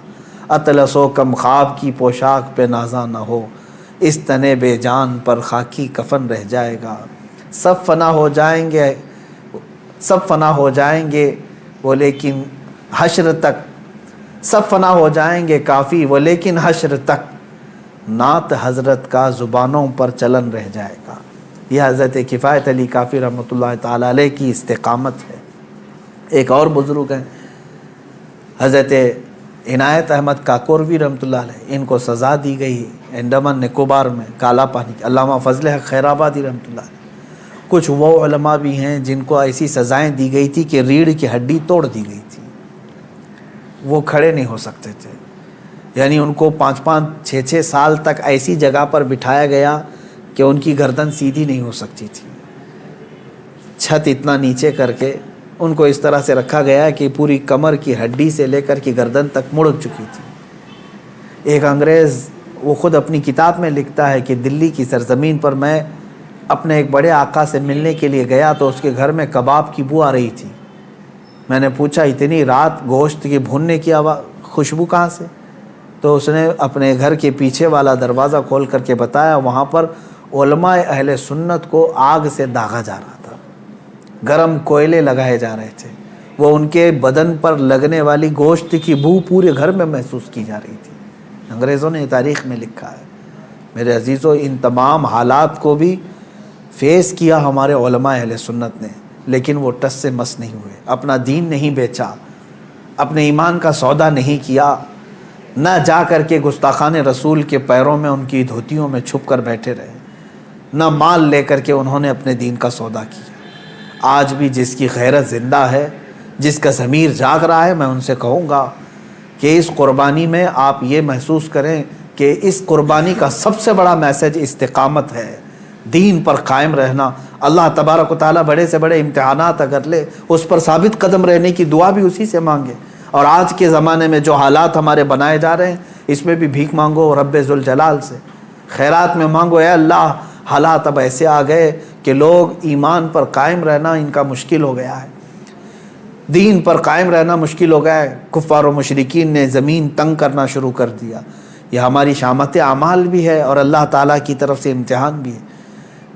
اطلس و کم خواب کی پوشاک پہ نازاں نہ ہو، اس تنے بے جان پر خاکی کفن رہ جائے گا، سب فنا ہو جائیں گے، سب فنا ہو جائیں گے وہ لیکن حشر تک، سب فنا ہو جائیں گے کافی وہ لیکن حشر تک، نعت حضرت کا زبانوں پر چلن رہ جائے گا۔ یہ حضرت کفایت علی کافی رحمۃ اللہ تعالیٰ علیہ کی استقامت ہے۔ ایک اور بزرگ ہیں حضرت عنایت احمد کاکوروی رحمۃ اللہ علیہ، ان کو سزا دی گئی انڈمان نکوبار میں کالا پانی کی، علامہ فضل حق خیرآبادی رحمۃ اللہ علیہ۔ کچھ وہ علماء بھی ہیں جن کو ایسی سزائیں دی گئی تھی کہ ریڑھ کی ہڈی توڑ دی گئی تھی، وہ کھڑے نہیں ہو سکتے تھے، یعنی ان کو 5-5 6-6 سال تک ایسی جگہ پر بٹھایا گیا کہ ان کی گردن سیدھی نہیں ہو سکتی تھی، چھت اتنا نیچے کر کے ان کو اس طرح سے رکھا گیا کہ پوری کمر کی ہڈی سے لے کر کی گردن تک مڑ چکی تھی۔ ایک انگریز، وہ خود اپنی کتاب میں لکھتا ہے کہ دلی کی سرزمین پر میں اپنے ایک بڑے آقا سے ملنے کے لیے گیا تو اس کے گھر میں کباب کی بو آ رہی تھی، میں نے پوچھا اتنی رات گوشت کے بھوننے کی خوشبو کہاں سے؟ تو اس نے اپنے گھر کے پیچھے والا دروازہ کھول کر کے بتایا وہاں پر علماء اہل سنت کو آگ سے داغا جا رہا تھا، گرم کوئلے لگائے جا رہے تھے، وہ ان کے بدن پر لگنے والی گوشت کی بو پورے گھر میں محسوس کی جا رہی تھی۔ انگریزوں نے تاریخ میں لکھا ہے۔ میرے عزیزوں، ان تمام حالات کو بھی فیس کیا ہمارے علماء اہل سنت نے، لیکن وہ ٹس سے مس نہیں ہوئے، اپنا دین نہیں بیچا، اپنے ایمان کا سودا نہیں کیا، نہ جا کر کے گستاخان رسول کے پیروں میں ان کی دھوتیوں میں چھپ کر بیٹھے رہے، نہ مال لے کر کے انہوں نے اپنے دین کا سودا کیا۔ آج بھی جس کی غیرت زندہ ہے، جس کا ضمیر جاگ رہا ہے، میں ان سے کہوں گا کہ اس قربانی میں آپ یہ محسوس کریں کہ اس قربانی کا سب سے بڑا میسج استقامت ہے، دین پر قائم رہنا۔ اللہ تبارک و تعالیٰ بڑے سے بڑے امتحانات اگر لے، اس پر ثابت قدم رہنے کی دعا بھی اسی سے مانگے۔ اور آج کے زمانے میں جو حالات ہمارے بنائے جا رہے ہیں، اس میں بھی بھیک مانگو رب ذوالجلال سے، خیرات میں مانگو اے اللہ، حالات اب ایسے آ گئے کہ لوگ ایمان پر قائم رہنا ان کا مشکل ہو گیا ہے، دین پر قائم رہنا مشکل ہو گیا ہے، کفار و مشرکین نے زمین تنگ کرنا شروع کر دیا۔ یہ ہماری شامت اعمال بھی ہے اور اللہ تعالیٰ کی طرف سے امتحان بھی ہے۔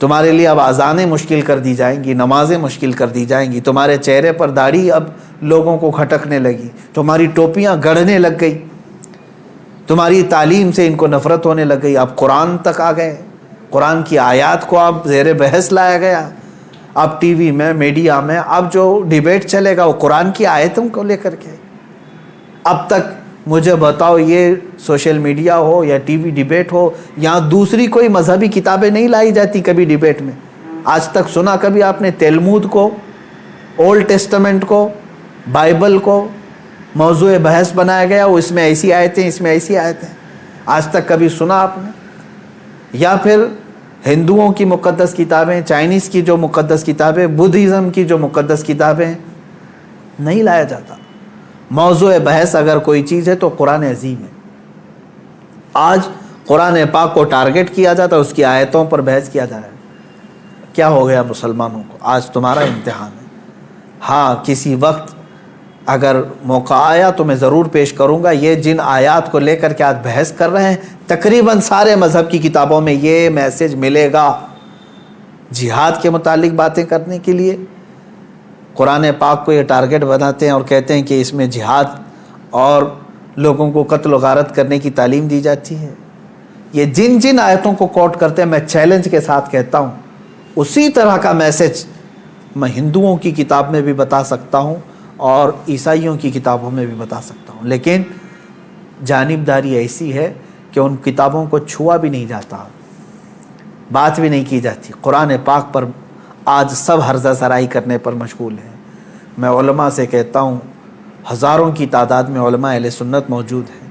تمہارے لیے اب اذانیں مشکل کر دی جائیں گی، نمازیں مشکل کر دی جائیں گی، تمہارے چہرے پر داڑھی اب لوگوں کو کھٹکنے لگی، تمہاری ٹوپیاں گڑھنے لگ گئی، تمہاری تعلیم سے ان کو نفرت ہونے لگ گئی، اب قرآن تک آ گئے، قرآن کی آیات کو اب زیر بحث لایا گیا، اب ٹی وی میں میڈیا میں اب جو ڈیبیٹ چلے گا وہ قرآن کی آیتوں کو لے کر کے۔ اب تک مجھے بتاؤ، یہ سوشل میڈیا ہو یا ٹی وی ڈیبیٹ ہو، یہاں دوسری کوئی مذہبی کتابیں نہیں لائی جاتی کبھی ڈیبیٹ میں؟ آج تک سنا کبھی آپ نے تلمود کو، اولڈ ٹیسٹمنٹ کو، بائبل کو موضوع بحث بنایا گیا، وہ اس میں ایسی آیتیں، اس میں ایسی آیتیں، آج تک کبھی سنا آپ نے؟ یا پھر ہندوؤں کی مقدس کتابیں، چائنیز کی جو مقدس کتابیں، بدھزم کی جو مقدس کتابیں، نہیں لایا جاتا۔ موضوع بحث اگر کوئی چیز ہے تو قرآن عظیم ہے۔ آج قرآن پاک کو ٹارگٹ کیا جاتا ہے، اس کی آیتوں پر بحث کیا جا رہا ہے۔ کیا ہو گیا مسلمانوں کو؟ آج تمہارا امتحان ہے۔ ہاں، کسی وقت اگر موقع آیا تو میں ضرور پیش کروں گا۔ یہ جن آیات کو لے کر کے آج بحث کر رہے ہیں، تقریباً سارے مذہب کی کتابوں میں یہ میسج ملے گا، جہاد کے متعلق باتیں کرنے کے لیے، قرآن پاک کو یہ ٹارگٹ بناتے ہیں اور کہتے ہیں کہ اس میں جہاد اور لوگوں کو قتل و غارت کرنے کی تعلیم دی جاتی ہے۔ یہ جن جن آیتوں کو کوٹ کرتے ہیں، میں چیلنج کے ساتھ کہتا ہوں اسی طرح کا میسج میں ہندوؤں کی کتاب میں بھی بتا سکتا ہوں اور عیسائیوں کی کتابوں میں بھی بتا سکتا ہوں، لیکن جانبداری ایسی ہے کہ ان کتابوں کو چھوا بھی نہیں جاتا، بات بھی نہیں کی جاتی۔ قرآن پاک پر آج سب ہرزہ سرائی کرنے پر مشغول ہیں۔ میں علماء سے کہتا ہوں، ہزاروں کی تعداد میں علماء اہل سنت موجود ہیں،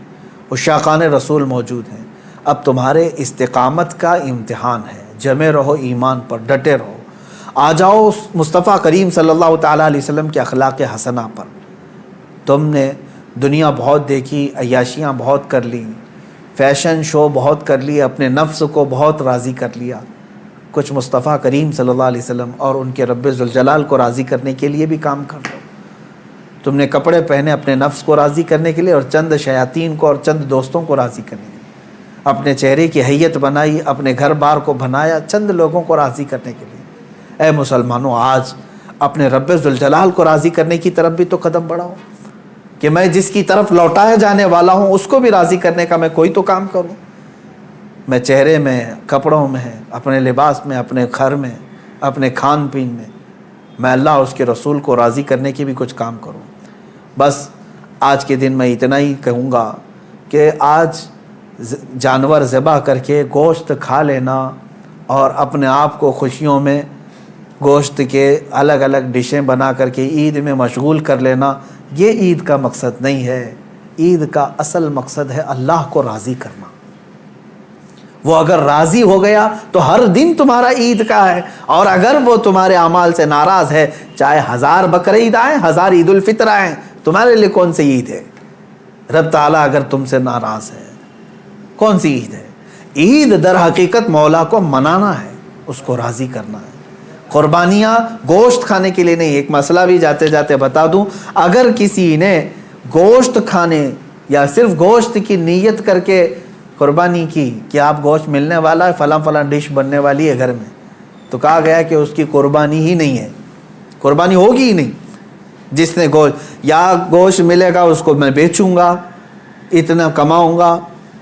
عشاقان رسول موجود ہیں۔ اب تمہارے استقامت کا امتحان ہے، جمے رہو ایمان پر، ڈٹے رہو، آ جاؤ مصطفیٰ کریم صلی اللہ تعالیٰ علیہ وسلم کے اخلاق حسنہ پر۔ تم نے دنیا بہت دیکھی، عیاشیاں بہت کر لی، فیشن شو بہت کر لی، اپنے نفس کو بہت راضی کر لیا، کچھ مصطفیٰ کریم صلی اللہ علیہ وسلم اور ان کے رب ذوالجلال کو راضی کرنے کے لیے بھی کام کر لو۔ تم نے کپڑے پہنے اپنے نفس کو راضی کرنے کے لیے اور چند شیاطین کو اور چند دوستوں کو راضی کرنے کے لیے، اپنے چہرے کی حیت بنائی، اپنے گھر بار کو بنایا چند لوگوں کو راضی کرنے کے لیے۔ اے مسلمانوں، آج اپنے رب ذوالجلال کو راضی کرنے کی طرف بھی تو قدم بڑھاؤ کہ میں جس کی طرف لوٹایا جانے والا ہوں اس کو بھی راضی کرنے کا میں کوئی تو کام کروں۔ میں چہرے میں، کپڑوں میں، اپنے لباس میں، اپنے گھر میں، اپنے کھان پین میں اللہ اور اس کے رسول کو راضی کرنے کی بھی کچھ کام کروں۔ بس آج کے دن میں اتنا ہی کہوں گا کہ آج جانور ذبح کر کے گوشت کھا لینا اور اپنے آپ کو خوشیوں میں گوشت کے الگ الگ ڈشیں بنا کر کے عید میں مشغول کر لینا، یہ عید کا مقصد نہیں ہے۔ عید کا اصل مقصد ہے اللہ کو راضی کرنا۔ وہ اگر راضی ہو گیا تو ہر دن تمہارا عید کا ہے، اور اگر وہ تمہارے اعمال سے ناراض ہے، چاہے 1000 بقرعید آئیں، 1000 عید الفطر آئیں، تمہارے لیے کون سی عید ہے؟ رب تعالیٰ اگر تم سے ناراض ہے، کون سی عید ہے؟ عید در حقیقت مولا کو منانا ہے، اس کو راضی کرنا ہے۔ قربانیاں گوشت کھانے کے لیے نہیں۔ ایک مسئلہ بھی جاتے جاتے بتا دوں، اگر کسی نے گوشت کھانے یا صرف گوشت کی نیت کر کے قربانی کی کہ آپ گوشت ملنے والا ہے، فلاں فلاں ڈش بننے والی ہے گھر میں، تو کہا گیا کہ اس کی قربانی ہی نہیں ہے، قربانی ہوگی ہی نہیں۔ جس نے گوشت یا گوشت ملے گا اس کو میں بیچوں گا، اتنا کماؤں گا،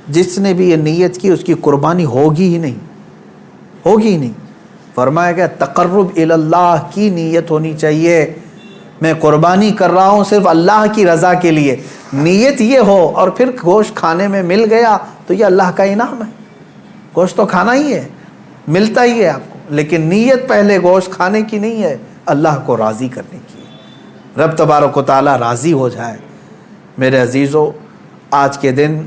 جس نے بھی یہ نیت کی اس کی قربانی ہوگی ہی نہیں، ہوگی ہی نہیں۔ فرمایا گیا تقرب الی اللہ کی نیت ہونی چاہیے، میں قربانی کر رہا ہوں صرف اللہ کی رضا کے لیے، نیت یہ ہو، اور پھر گوشت کھانے میں مل گیا تو یہ اللہ کا انعام ہے۔ گوشت تو کھانا ہی ہے، ملتا ہی ہے آپ کو، لیکن نیت پہلے گوشت کھانے کی نہیں ہے، اللہ کو راضی کرنے کی ہے۔ رب تبارک و تعالیٰ راضی ہو جائے۔ میرے عزیزو، آج کے دن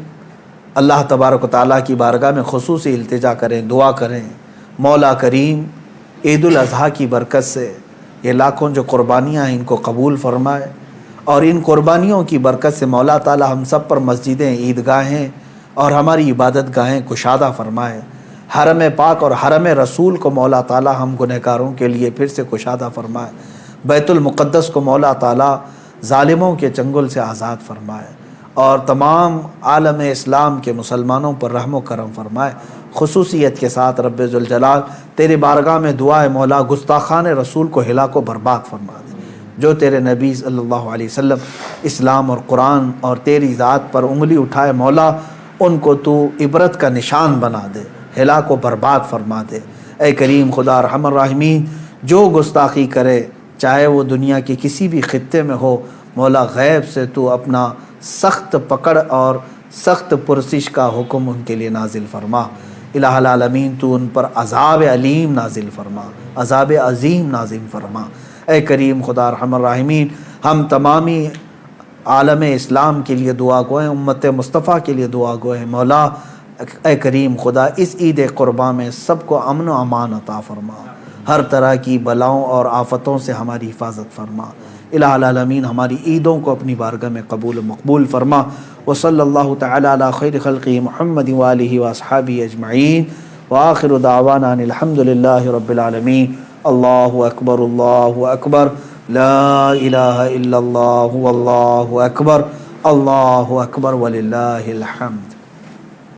اللہ تبارک و تعالیٰ کی بارگاہ میں خصوصی التجا کریں، دعا کریں، مولا کریم عید الاضحیٰ کی برکت سے یہ لاکھوں جو قربانیاں ہیں ان کو قبول فرمائے، اور ان قربانیوں کی برکت سے مولا تعالیٰ ہم سب پر مسجدیں، عیدگاہیں اور ہماری عبادت گاہیں کشادہ فرمائے۔ حرم پاک اور حرم رسول کو مولا تعالیٰ ہم گنہگاروں کے لیے پھر سے کشادہ فرمائے۔ بیت المقدس کو مولا تعالیٰ ظالموں کے چنگل سے آزاد فرمائے، اور تمام عالم اسلام کے مسلمانوں پر رحم و کرم فرمائے۔ خصوصیت کے ساتھ رب ذوالجلال تیری بارگاہ میں دعا ہے مولا گستاخان رسول کو ہلاک و برباد فرما دے۔ جو تیرے نبی صلی اللہ علیہ وسلم اسلام اور قرآن اور تیری ذات پر انگلی اٹھائے مولا، ان کو تو عبرت کا نشان بنا دے، ہلاک و برباد فرما دے۔ اے کریم خدا ارحم الراحمین، جو گستاخی کرے چاہے وہ دنیا کے کسی بھی خطے میں ہو، مولا غیب سے تو اپنا سخت پکڑ اور سخت پرسش کا حکم ان کے لیے نازل فرما۔ الہ العالمین تو ان پر عذاب علیم نازل فرما، عذاب عظیم نازل فرما۔ اے کریم خدا ارحم الراحمین، ہم تمامی عالم اسلام کے لیے دعا گو ہیں، امت مصطفیٰ کے لیے دعا گو ہیں مولا۔ اے کریم خدا اس عید قرباں میں سب کو امن و امان عطا فرما، ہر طرح کی بلاؤں اور آفتوں سے ہماری حفاظت فرما۔ الہ العالمین ہماری عیدوں کو اپنی بارگاہ میں قبول و مقبول فرما۔ وصلی اللہ تعالی علی خیر خلقہ محمد وآلہ واصحابہ اجمعین، وآخر دعوانا ان الحمد للہ رب العالمین۔ اللہ اکبر، اللہ اکبر، لا الہ الا اللہ، واللہ اکبر، اللہ اکبر وللہ الحمد۔